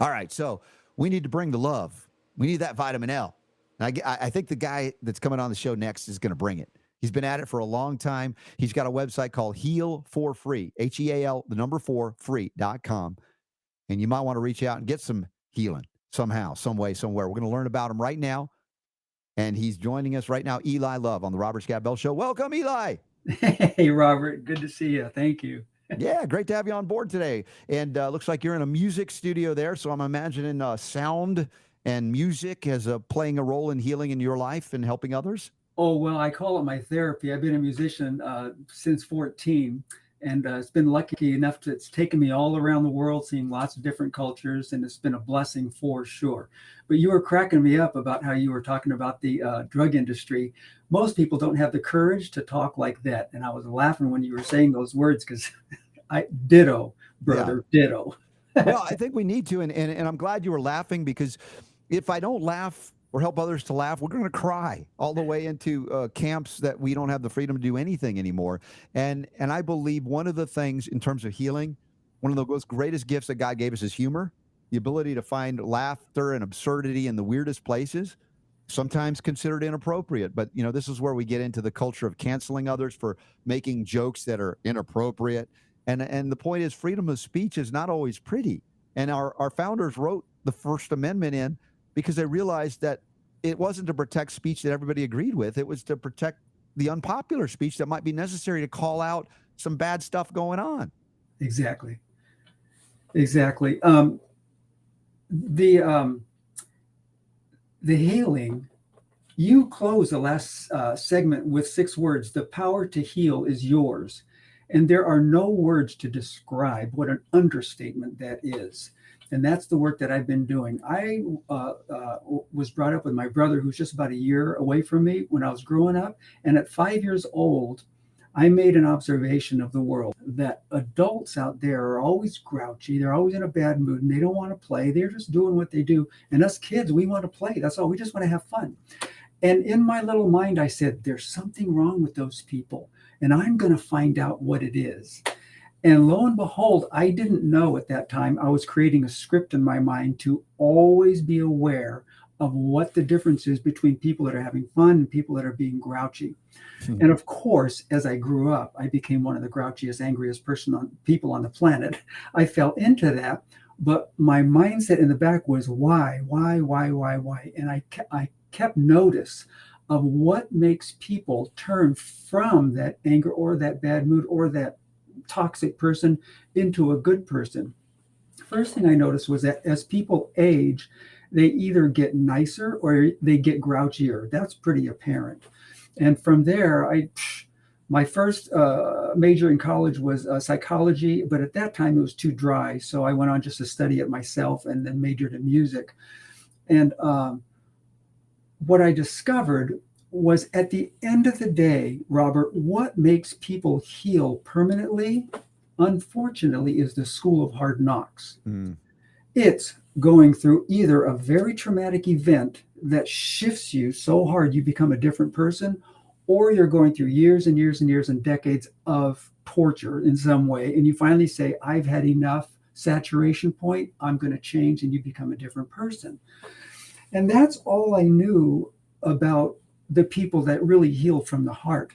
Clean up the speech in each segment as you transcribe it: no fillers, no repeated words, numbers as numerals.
All right, so we need to bring the love. We need that vitamin L. And I think the guy that's coming on the show next is going to bring it. He's been at it for a long time. He's got a website called Heal for Free, HEAL, the number 4, free.com. And you might want to reach out and get some healing somehow, some way, somewhere. We're going to learn about him right now. And he's joining us right now, Eli Love, on the Robert Scott Bell Show. Welcome, Eli. Hey, Robert. Good to see you. Thank you. Yeah, great to have you on board today. And looks like you're in a music studio there. So I'm imagining sound and music as playing a role in healing in your life and helping others. Oh, well, I call it my therapy. I've been a musician since 14, and it's been lucky enough to, it's taken me all around the world, seeing lots of different cultures, and it's been a blessing for sure. But you were cracking me up about how you were talking about the drug industry. Most people don't have the courage to talk like that. And I was laughing when you were saying those words because ditto, Yeah. brother, ditto. Well, I think we need to. And I'm glad you were laughing because if I don't laugh or help others to laugh, we're going to cry all the way into camps that we don't have the freedom to do anything anymore. And I believe one of the things in terms of healing, one of the most greatest gifts that God gave us is humor, the ability to find laughter and absurdity in the weirdest places, sometimes considered inappropriate. But, this is where we get into the culture of canceling others for making jokes that are inappropriate. And the point is, freedom of speech is not always pretty. And our founders wrote the First Amendment in because they realized that it wasn't to protect speech that everybody agreed with. It was to protect the unpopular speech that might be necessary to call out some bad stuff going on. Exactly. Exactly. The the healing, you close the last segment with 6 words: the power to heal is yours. And there are no words to describe what an understatement that is. And that's the work that I've been doing. I was brought up with my brother, who's just about a year away from me, when I was growing up. And at 5 years old, I made an observation of the world that adults out there are always grouchy. They're always in a bad mood and they don't want to play. They're just doing what they do. And us kids, we want to play. That's all. We just want to have fun. And in my little mind, I said, there's something wrong with those people. And I'm going to find out what it is. And lo and behold, I didn't know at that time I was creating a script in my mind to always be aware of what the difference is between people that are having fun and people that are being grouchy. And of course, as I grew up, I became one of the grouchiest, angriest people on the planet. I fell into that, but my mindset in the back was why? And I kept notice of what makes people turn from that anger or that bad mood or that toxic person into a good person. First thing I noticed was that as people age, they either get nicer or they get grouchier. That's pretty apparent. And from there, my first major in college was psychology, but at that time it was too dry. So I went on just to study it myself and then majored in music. And what I discovered was, at the end of the day, Robert, what makes people heal permanently, unfortunately, is the school of hard knocks. Mm. It's going through either a very traumatic event that shifts you so hard you become a different person, or you're going through years and years and years and decades of torture in some way. And you finally say, I've had enough, saturation point, I'm going to change, and you become a different person. And that's all I knew about the people that really heal from the heart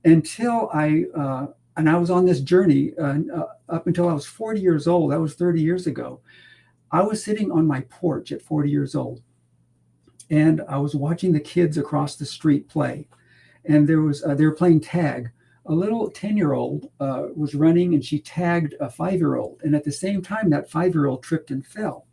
until and I was on this journey up until I was 40 years old. That was 30 years ago. I was sitting on my porch at 40 years old, and I was watching the kids across the street play. And they were playing tag. A little 10-year-old was running, and she tagged a 5-year-old. And at the same time, that 5-year-old tripped and fell.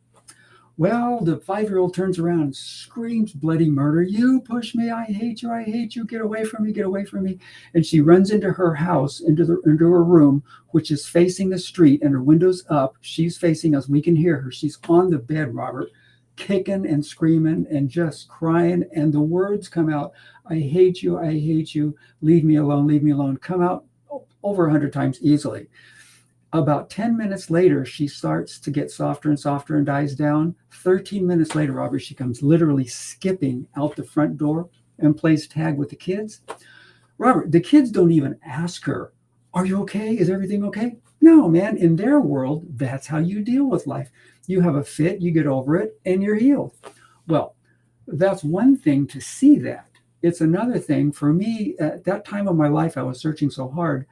Well, the 5-year-old turns around and screams bloody murder. You push me. I hate you. Get away from me. Get away from me. And she runs into her house, into her room, which is facing the street, and her window's up. She's facing us. We can hear her. She's on the bed, Robert, kicking and screaming and just crying. And the words come out, I hate you. Leave me alone, come out over 100 times easily. About 10 minutes later, she starts to get softer and softer and dies down. 13 minutes later, Robert, she comes literally skipping out the front door and plays tag with the kids. Robert, the kids don't even ask her, are you okay? Is everything okay? No, man, in their world, that's how you deal with life. You have a fit, you get over it, and you're healed. Well, that's one thing to see that. It's another thing for me at that time of my life, I was searching so hard.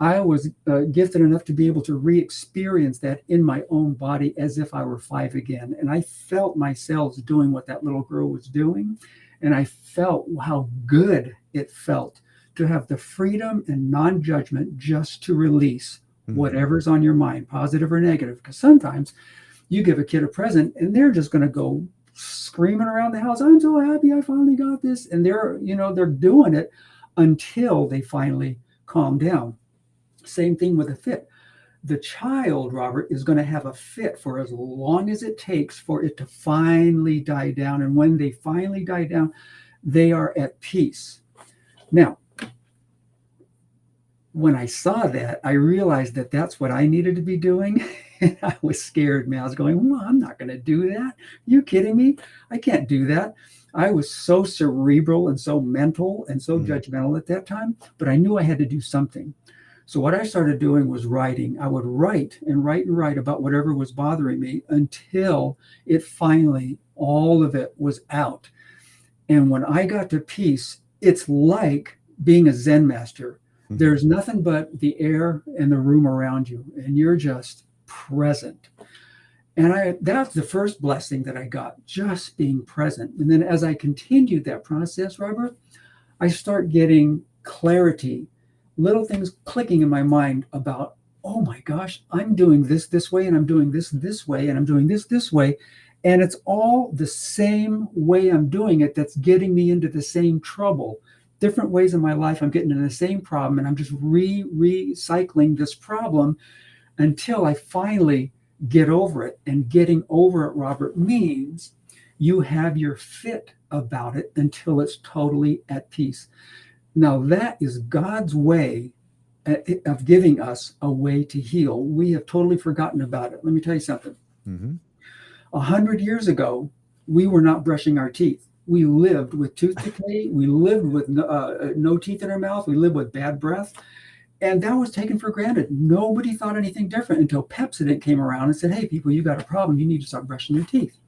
I was gifted enough to be able to re experience that in my own body as if I were five again. And I felt my cells doing what that little girl was doing. And I felt how good it felt to have the freedom and non judgment just to release whatever's on your mind, positive or negative. Because sometimes you give a kid a present and they're just going to go screaming around the house. I'm so happy I finally got this. And they're doing it until they finally calm down. Same thing with a fit. The child, Robert, is going to have a fit for as long as it takes for it to finally die down. And when they finally die down, they are at peace. Now, when I saw that, I realized that that's what I needed to be doing. And I was scared, man. I was going, well, I'm not going to do that. Are you kidding me? I can't do that. I was so cerebral and so mental and so judgmental at that time, but I knew I had to do something. So what I started doing was writing. I would write and write and write about whatever was bothering me until it finally, all of it was out. And when I got to peace, it's like being a Zen master. There's nothing but the air and the room around you, and you're just present. And that's the first blessing that I got, just being present. And then as I continued that process, Robert, I start getting clarity, little things clicking in my mind about, oh my gosh, I'm doing this way, and I'm doing this way, and I'm doing this way. And it's all the same way I'm doing it that's getting me into the same trouble. Different ways in my life, I'm getting into the same problem, and I'm just recycling this problem until I finally get over it. And getting over it, Robert, means you have your fit about it until it's totally at peace. Now, that is God's way of giving us a way to heal. We have totally forgotten about it. Let me tell you something. 100 years ago, we were not brushing our teeth. We lived with tooth decay. We lived with no teeth in our mouth. We lived with bad breath. And that was taken for granted. Nobody thought anything different until Pepsodent came around and said, hey, people, you got a problem. You need to start brushing your teeth.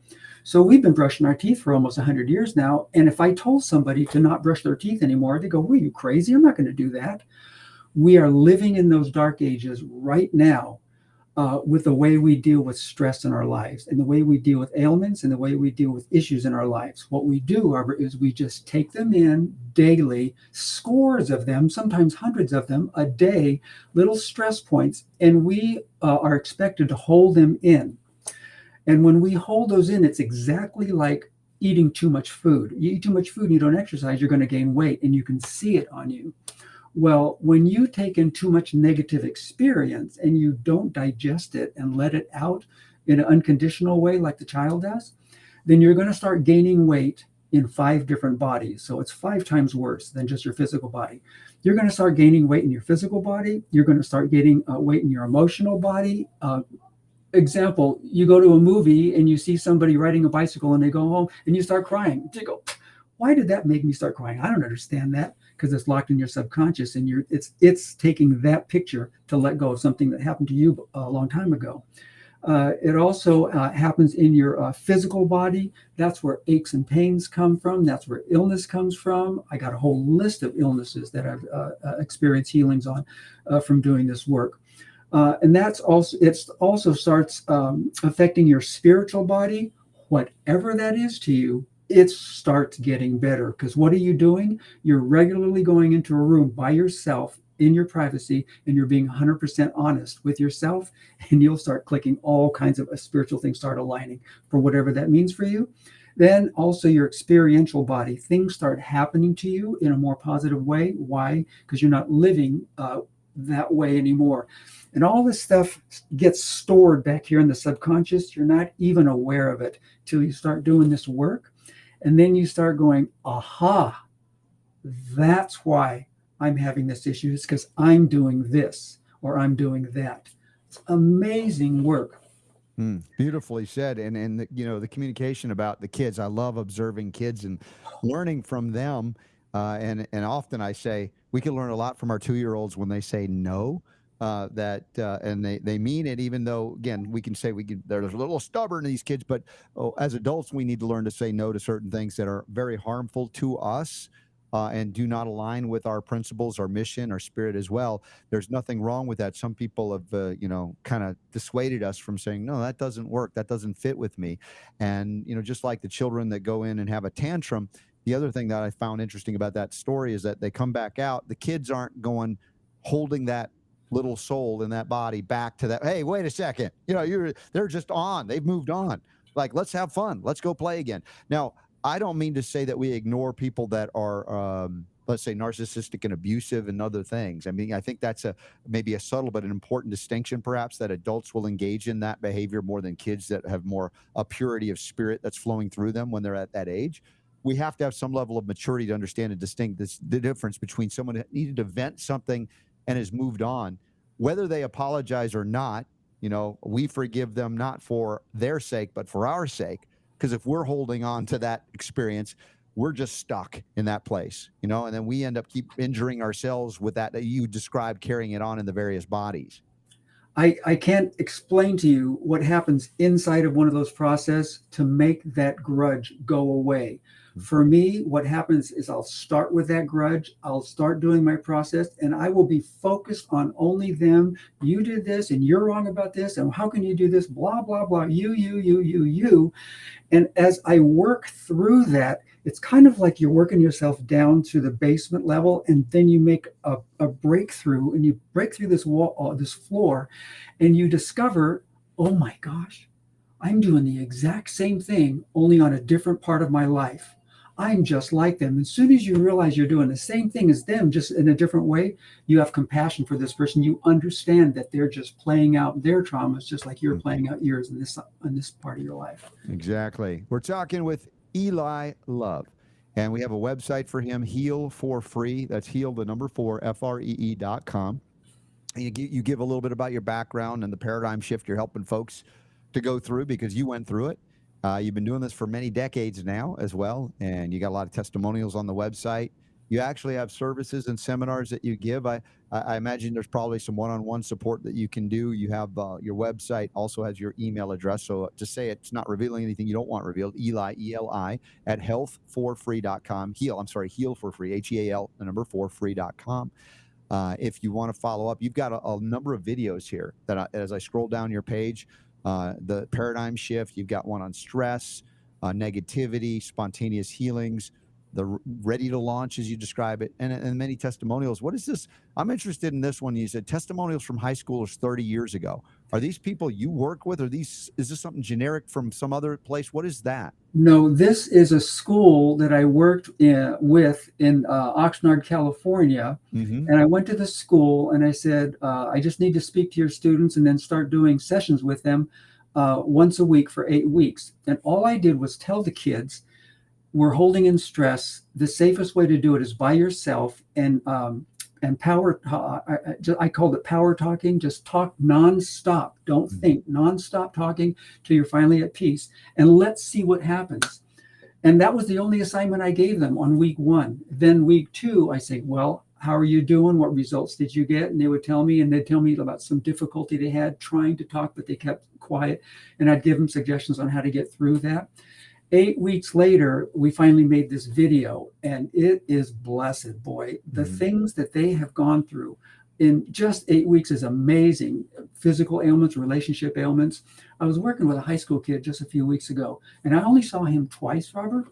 So we've been brushing our teeth for almost 100 years now. And if I told somebody to not brush their teeth anymore, they go, well, are you crazy? I'm not going to do that. We are living in those dark ages right now. With the way we deal with stress in our lives and the way we deal with ailments and the way we deal with issues in our lives. What we do, Robert, is we just take them in daily, scores of them, sometimes hundreds of them a day, little stress points, and we are expected to hold them in. And when we hold those in, it's exactly like eating too much food. You eat too much food and you don't exercise, you're going to gain weight, and you can see it on you. Well, when you take in too much negative experience and you don't digest it and let it out in an unconditional way like the child does, then you're going to start gaining weight in 5 different bodies. So it's 5 times worse than just your physical body. You're going to start gaining weight in your physical body. You're going to start gaining weight in your emotional body. Example, you go to a movie and you see somebody riding a bicycle and they go home and you start crying. You go, why did that make me start crying? I don't understand that. Because it's locked in your subconscious, and it's taking that picture to let go of something that happened to you a long time ago. It also happens in your physical body. That's where aches and pains come from. That's where illness comes from. I got a whole list of illnesses that I've experienced healings on from doing this work. And it also starts affecting your spiritual body, whatever that is to you. It starts getting better, because what are you doing? You're regularly going into a room by yourself in your privacy, and you're being 100% honest with yourself, and you'll start clicking all kinds of spiritual things start aligning for whatever that means for you. Then also your experiential body, things start happening to you in a more positive way. Why? Because you're not living that way anymore. And all this stuff gets stored back here in the subconscious. You're not even aware of it till you start doing this work. And then you start going, aha, that's why I'm having this issue. It's because I'm doing this or I'm doing that. It's amazing work. Beautifully said. And the communication about the kids. I love observing kids and learning from them. And often I say we can learn a lot from our 2-year-olds when they say no, and they mean it, even though, again, we can say they're a little stubborn, these kids, but as adults, we need to learn to say no to certain things that are very harmful to us. And do not align with our principles, our mission, our spirit as well. There's nothing wrong with that. Some people have, kind of dissuaded us from saying, no, that doesn't work. That doesn't fit with me. And, just like the children that go in and have a tantrum, the other thing that I found interesting about that story is that they come back out. The kids aren't going holding that little soul in that body back to that. Hey, wait a second. They're just on. They've moved on. Like, let's have fun. Let's go play again. Now, I don't mean to say that we ignore people that are, let's say, narcissistic and abusive and other things. I mean, I think that's maybe a subtle but an important distinction, perhaps, that adults will engage in that behavior more than kids that have more a purity of spirit that's flowing through them when they're at that age. We have to have some level of maturity to understand and distinguish the difference between someone that needed to vent something and has moved on, whether they apologize or not. We forgive them not for their sake, but for our sake. Because if we're holding on to that experience, we're just stuck in that place, and then we end up keep injuring ourselves with that you described, carrying it on in the various bodies. I can't explain to you what happens inside of one of those processes to make that grudge go away. For me, what happens is I'll start with that grudge. I'll start doing my process, and I will be focused on only them. You did this, and you're wrong about this, and how can you do this? Blah, blah, blah. You. And as I work through that, it's kind of like you're working yourself down to the basement level, and then you make a breakthrough, and you break through this wall, this floor, and you discover, oh my gosh, I'm doing the exact same thing, only on a different part of my life. I'm just like them. As soon as you realize you're doing the same thing as them, just in a different way, you have compassion for this person. You understand that they're just playing out their traumas, just like you're playing out yours in this part of your life. Exactly. We're talking with Eli Love, and we have a website for him, Heal for Free. That's heal, the number 4, FREE.com. And you give a little bit about your background and the paradigm shift you're helping folks to go through, because you went through it. You've been doing this for many decades now as well, and you got a lot of testimonials on the website. You actually have services and seminars that you give. I imagine there's probably some one-on-one support that you can do. You have your website also has your email address. So to say it's not revealing anything you don't want revealed, Eli, ELI, at healthforfree.com. Heal for Free, HEAL, the number 4, free.com. If you want to follow up, you've got a number of videos here that as I scroll down your page, the paradigm shift, you've got one on stress, negativity, spontaneous healings, the ready to launch, as you describe it, and many testimonials. What is this? I'm interested in this one. You said testimonials from high schoolers 30 years ago. Are these people you work with? Is this something generic from some other place? What is that? No, this is a school that I worked with in Oxnard, California. Mm-hmm. And I went to the school and I said, I just need to speak to your students and then start doing sessions with them once a week for 8 weeks. And all I did was tell the kids, we're holding in stress. The safest way to do it is by yourself, and power. I called it power talking. Just talk nonstop. Don't think. Nonstop talking till you're finally at peace, and let's see what happens. And that was the only assignment I gave them on week 1. Then week 2, I say, well, how are you doing? What results did you get? And they would tell me, and they'd tell me about some difficulty they had trying to talk, but they kept quiet. And I'd give them suggestions on how to get through that. 8 weeks later, we finally made this video, and it is blessed, boy. The things that they have gone through in just 8 weeks is amazing. Physical ailments, relationship ailments. I was working with a high school kid just a few weeks ago, and I only saw him twice, Robert.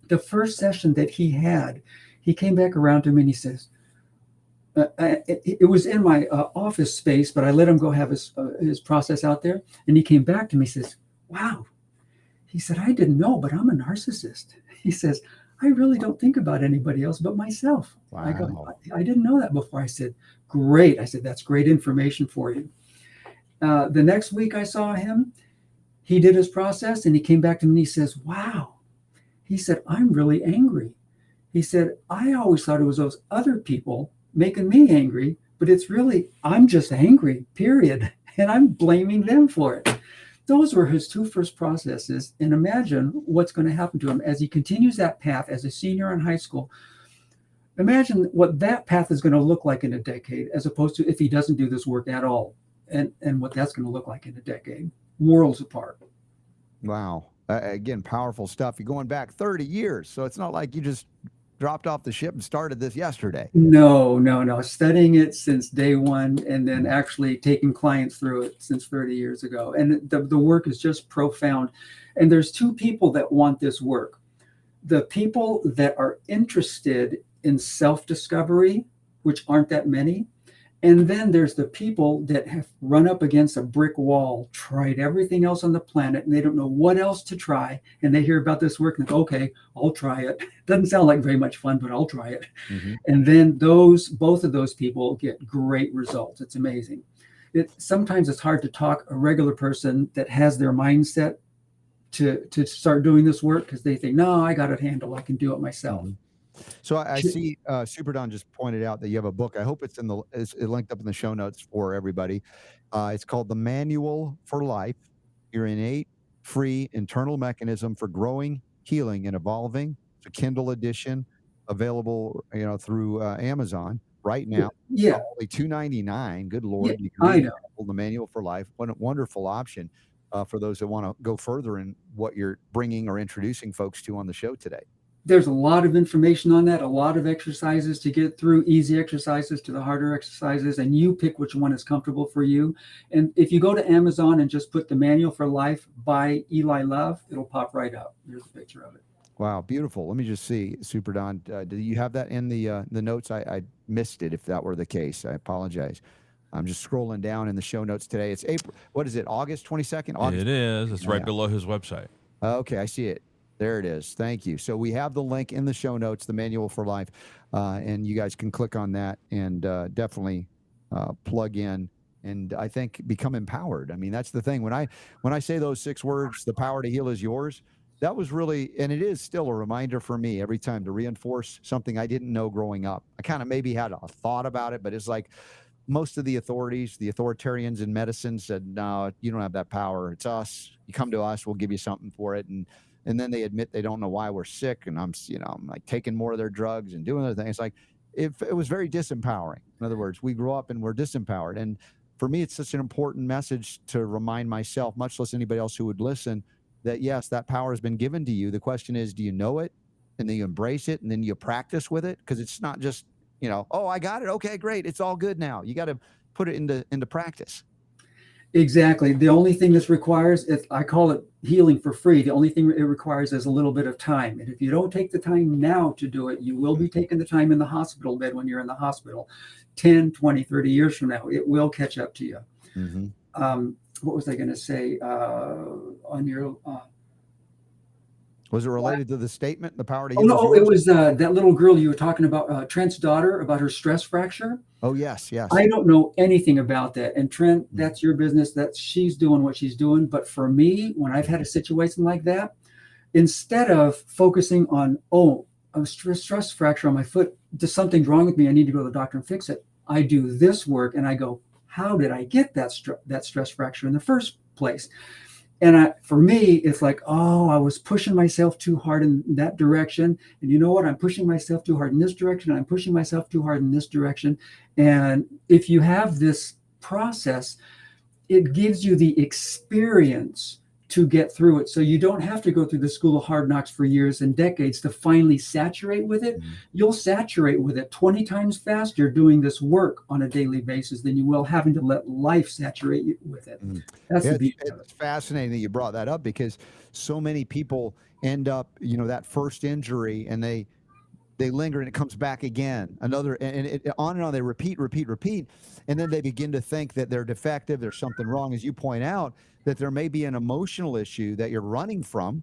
The first session that he had, he came back around to me and he says, it was in my office space, but I let him go have his process out there. And he came back to me and says, wow. He said, I didn't know, but I'm a narcissist. He says, I really don't think about anybody else but myself. Wow. I go, I didn't know that before. I said, great. I said, that's great information for you. The next week I saw him, he did his process and he came back to me and he says, wow. He said, I'm really angry. He said, I always thought it was those other people making me angry, but it's really, I'm just angry, period. And I'm blaming them for it. Those were his 2 first processes. And imagine what's going to happen to him as he continues that path as a senior in high school. Imagine what that path is going to look like in a decade, as opposed to if he doesn't do this work at all, and what that's going to look like in a decade, worlds apart. Wow. Again, powerful stuff. You're going back 30 years. So it's not like you just dropped off the ship and started this yesterday. No. Studying it since day one, and then actually taking clients through it since 30 years ago. And the work is just profound. And there's two people that want this work. The people that are interested in self-discovery, which aren't that many. And then there's the people that have run up against a brick wall, tried everything else on the planet, and they don't know what else to try. And they hear about this work and think, okay, I'll try it. Doesn't sound like very much fun, but I'll try it. Mm-hmm. And then both of those people get great results. It's amazing. Sometimes it's hard to talk a regular person that has their mindset to start doing this work, because they think, no, I got it handled. I can do it myself. Mm-hmm. So I see Super Don just pointed out that you have a book. I hope it's it's linked up in the show notes for everybody. It's called The Manual for Life, Your Innate Free Internal Mechanism for Growing, Healing, and Evolving. It's a Kindle edition, available through Amazon right now. Yeah. Only $2.99. Good Lord. Yeah, you can read I know. The Manual for Life. What a wonderful option for those that want to go further in what you're bringing or introducing folks to on the show today. There's a lot of information on that, a lot of exercises to get through, easy exercises to the harder exercises, and you pick which one is comfortable for you. And if you go to Amazon and just put The Manual for Life by Eli Love, it'll pop right up. There's a picture of it. Wow, beautiful. Let me just see, Super Don. Do you have that in the notes? I missed it if that were the case. I apologize. I'm just scrolling down in the show notes today. It's April. What is it? August 22nd? It is. It's right below his website. Okay, I see it. There it is. Thank you. So we have the link in the show notes, The Manual for Life, and you guys can click on that and definitely plug in and I think become empowered. I mean, that's the thing. When I say those 6 words, the power to heal is yours, that was really, and it is still a reminder for me every time to reinforce something I didn't know growing up. I kind of maybe had a thought about it, but it's like most of the authoritarians in medicine said, no, you don't have that power. It's us. You come to us, we'll give you something for it. And then they admit they don't know why we're sick. And I'm like taking more of their drugs and doing other things. It's like, it was very disempowering. In other words, we grew up and we're disempowered. And for me, it's such an important message to remind myself, much less anybody else who would listen, that yes, that power has been given to you. The question is, do you know it? And then you embrace it and then you practice with it? Because it's not just, oh, I got it. Okay, great. It's all good now. You got to put it into practice. Exactly. The only thing this requires, I call it healing for free. The only thing it requires is a little bit of time. And if you don't take the time now to do it, you will be taking the time in the hospital bed when you're in the hospital 10, 20, 30 years from now. It will catch up to you. Mm-hmm. What was I going to say on your... Was it related to the statement, the power to heal? Oh, no, it was that little girl you were talking about, Trent's daughter, about her stress fracture. Oh, yes. I don't know anything about that. And Trent, that's your business. She's doing what she's doing. But for me, when I've had a situation like that, instead of focusing on, a stress fracture on my foot, there's something's wrong with me, I need to go to the doctor and fix it. I do this work and I go, how did I get that stress fracture in the first place? And for me, it's like, I was pushing myself too hard in that direction. And you know what? I'm pushing myself too hard in this direction. I'm pushing myself too hard in this direction. And if you have this process, it gives you the experience to get through it. So you don't have to go through the school of hard knocks for years and decades to finally saturate with it. Mm-hmm. You'll saturate with it 20 times faster doing this work on a daily basis than you will having to let life saturate you with it. Mm-hmm. That's the beauty of it. It's fascinating that you brought that up, because so many people end up, that first injury and they linger and it comes back again, another, and it on and on. They repeat. And then they begin to think that they're defective. There's something wrong, as you point out, that there may be an emotional issue that you're running from.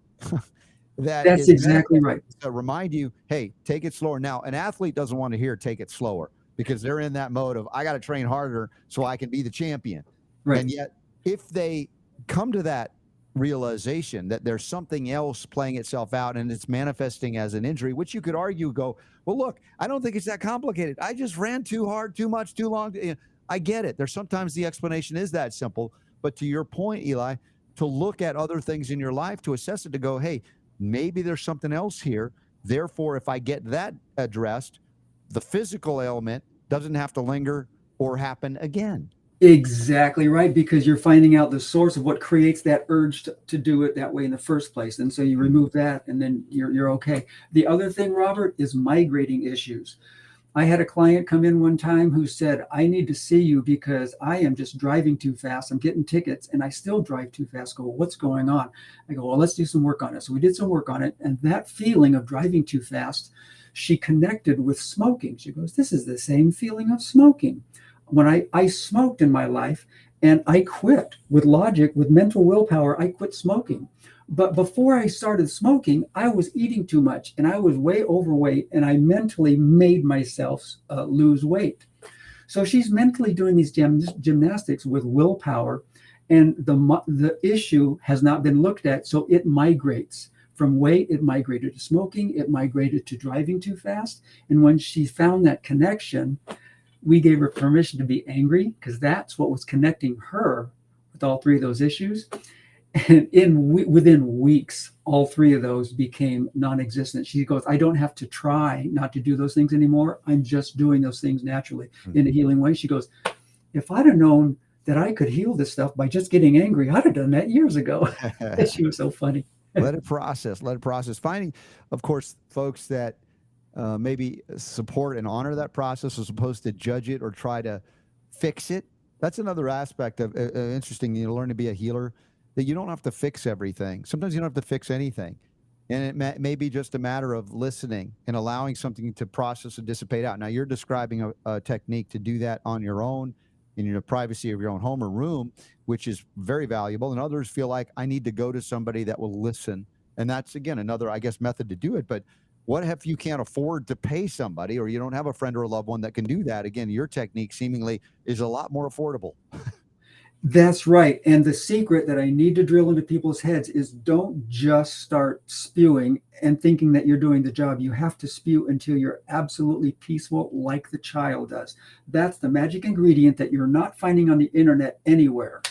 That's exactly right. To remind you, hey, take it slower. Now, an athlete doesn't want to hear take it slower, because they're in that mode of, I got to train harder so I can be the champion. Right. And yet, if they come to that realization that there's something else playing itself out and it's manifesting as an injury, which you could argue, well, look, I don't think it's that complicated. I just ran too hard, too much, too long. I get it. There's sometimes the explanation is that simple. But to your point, Eli, to look at other things in your life, to assess it, to go, hey, maybe there's something else here. Therefore, if I get that addressed, the physical ailment doesn't have to linger or happen again. Exactly right, because you're finding out the source of what creates that urge to do it that way in the first place. And so you remove that and then you're okay. The other thing, Robert, is migrating issues. I had a client come in one time who said, I need to see you because I am just driving too fast. I'm getting tickets and I still drive too fast. I go, what's going on? I go, well, let's do some work on it. So we did some work on it. And that feeling of driving too fast, she connected with smoking. She goes, this is the same feeling of smoking. When I smoked in my life and I quit with logic, with mental willpower, I quit smoking. But before I started smoking, I was eating too much and I was way overweight and I mentally made myself lose weight. So she's mentally doing these gymnastics with willpower, and the issue has not been looked at. So it migrates. From weight, it migrated to smoking, it migrated to driving too fast. And when she found that connection, we gave her permission to be angry because that's what was connecting her with all three of those issues. And within weeks, all three of those became non-existent. She goes, I don't have to try not to do those things anymore. I'm just doing those things naturally in a healing way. She goes, if I'd have known that I could heal this stuff by just getting angry, I'd have done that years ago. She was so funny. Let it process. Let it process. Finding, of course, folks that maybe support and honor that process as opposed to judge it or try to fix it. That's another aspect of interesting. You learn to be a healer, that you don't have to fix everything. Sometimes you don't have to fix anything. And it may be just a matter of listening and allowing something to process and dissipate out. Now, you're describing a technique to do that on your own in the privacy of your own home or room, which is very valuable. And others feel like I need to go to somebody that will listen. And that's, again, another, I guess, method to do it. But what if you can't afford to pay somebody, or you don't have a friend or a loved one that can do that? Again, your technique seemingly is a lot more affordable. That's right. And the secret that I need to drill into people's heads is don't just start spewing and thinking that you're doing the job. You have to spew until you're absolutely peaceful, like the child does. That's the magic ingredient that you're not finding on the internet anywhere.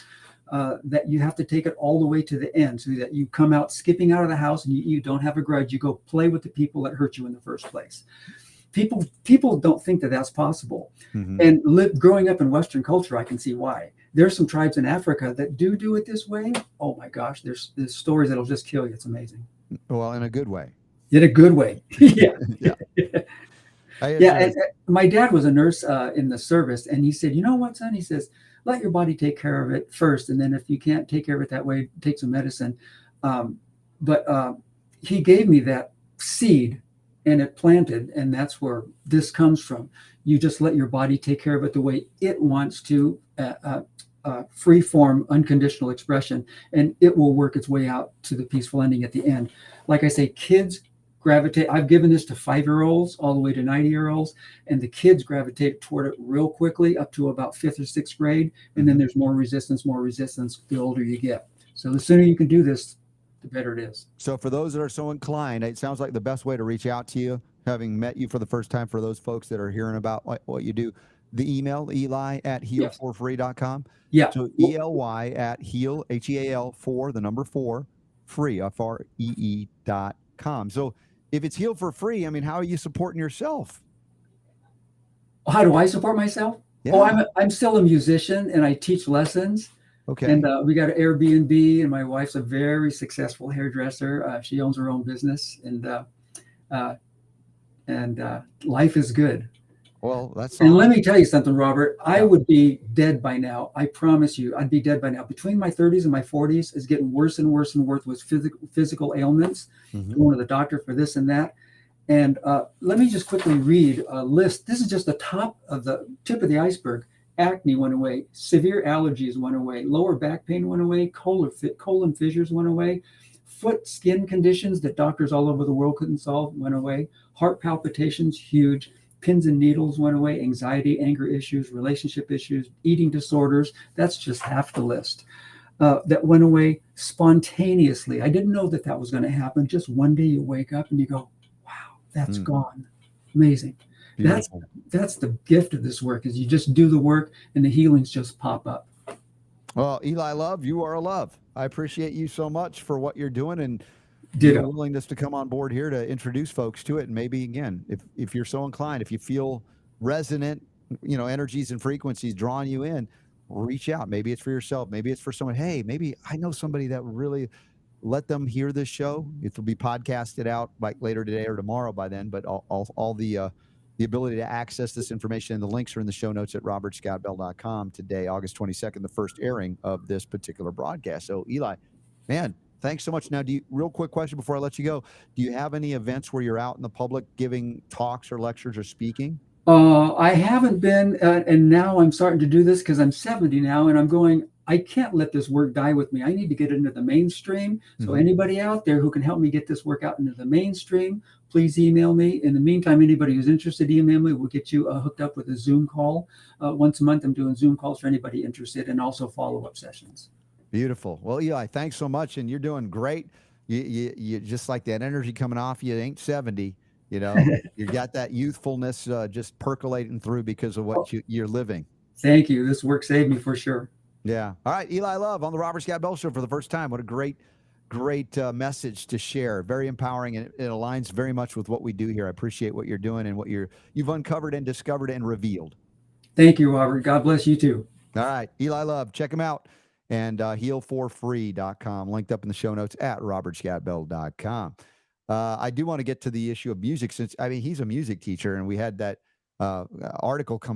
That you have to take it all the way to the end, so that you come out skipping out of the house and you don't have a grudge. You go play with the people that hurt you in the first place. People don't think that that's possible. Mm-hmm. And growing up in Western culture, I can see why. There's some tribes in Africa that do it this way. Oh my gosh, there's stories that'll just kill you. It's amazing. Well, in a good way. In a good way. Yeah. Yeah. And my dad was a nurse in the service, and he said, you know what, son? He says, let your body take care of it first, and then if you can't take care of it that way, take some medicine. But he gave me that seed, and it planted, and that's where this comes from. You just let your body take care of it the way it wants to, free form, unconditional expression, and it will work its way out to the peaceful ending at the end. Like I say, kids gravitate. I've given this to 5-year-olds all the way to 90-year-olds, and the kids gravitate toward it real quickly up to about 5th or 6th grade. And then there's more resistance the older you get. So the sooner you can do this, the better it is. So for those that are so inclined, it sounds like the best way to reach out to you, having met you for the first time, for those folks that are hearing about what you do, the email, Eli@healforfree.com. Yeah. So ELY@heal, HEAL, 4, the number 4, free, FREE.com. So if it's Heal for Free, I mean, how are you supporting yourself? How do I support myself? Yeah. Oh, I'm still a musician and I teach lessons. Okay. And we got an Airbnb, and my wife's a very successful hairdresser. She owns her own business, and life is good. Well, that's. And let me tell you something, Robert. I would be dead by now. I promise you, I'd be dead by now. Between my 30s and my 40s, it's getting worse and worse and worse with physical ailments. Mm-hmm. Going to the doctor for this and that. And let me just quickly read a list. This is just the tip of the iceberg. Acne went away. Severe allergies went away. Lower back pain went away. Colon fissures went away. Foot skin conditions that doctors all over the world couldn't solve went away. Heart palpitations, huge. Pins and needles went away. Anxiety, anger issues, relationship issues, eating disorders. That's just half the list. That went away spontaneously. I didn't know that was going to happen. Just one day you wake up and you go, wow, that's gone. Amazing. Beautiful. That's the gift of this work, is you just do the work and the healings just pop up. Well, Eli Love, you are a love. I appreciate you so much for what you're doing, and your Ditto. willingness to come on board here to introduce folks to it. And maybe again, if you're so inclined, if you feel resonant, energies and frequencies drawing you in, reach out. Maybe it's for yourself. Maybe it's for someone. Hey, maybe I know somebody that would really let them hear this show. It will be podcasted out like later today or tomorrow by then, but all the ability to access this information and the links are in the show notes at robertscottbell.com today, August 22nd, the first airing of this particular broadcast. So Eli, man, thanks so much. Now, real quick question before I let you go. Do you have any events where you're out in the public giving talks or lectures or speaking? I haven't been, and now I'm starting to do this because I'm 70 now, and I'm going, I can't let this work die with me. I need to get it into the mainstream. So anybody out there who can help me get this work out into the mainstream, please email me. In the meantime, anybody who's interested, email me. We'll get you hooked up with a Zoom call. Once a month, I'm doing Zoom calls for anybody interested, and also follow-up sessions. Beautiful. Well, Eli, thanks so much, and you're doing great. You just like that energy coming off you. It ain't 70. You got that youthfulness just percolating through because of what you're living. Thank you. This work saved me for sure. Yeah. All right. Eli Love on the Robert Scott Bell Show for the first time. What a great message to share. Very empowering, and it aligns very much with what we do here. I appreciate what you're doing and what you've uncovered and discovered and revealed. Thank you, Robert. God bless you too. All right. Eli Love, check him out. And healforfree.com, linked up in the show notes at robertscottbell.com. I do want to get to the issue of music, since he's a music teacher, and we had that article come out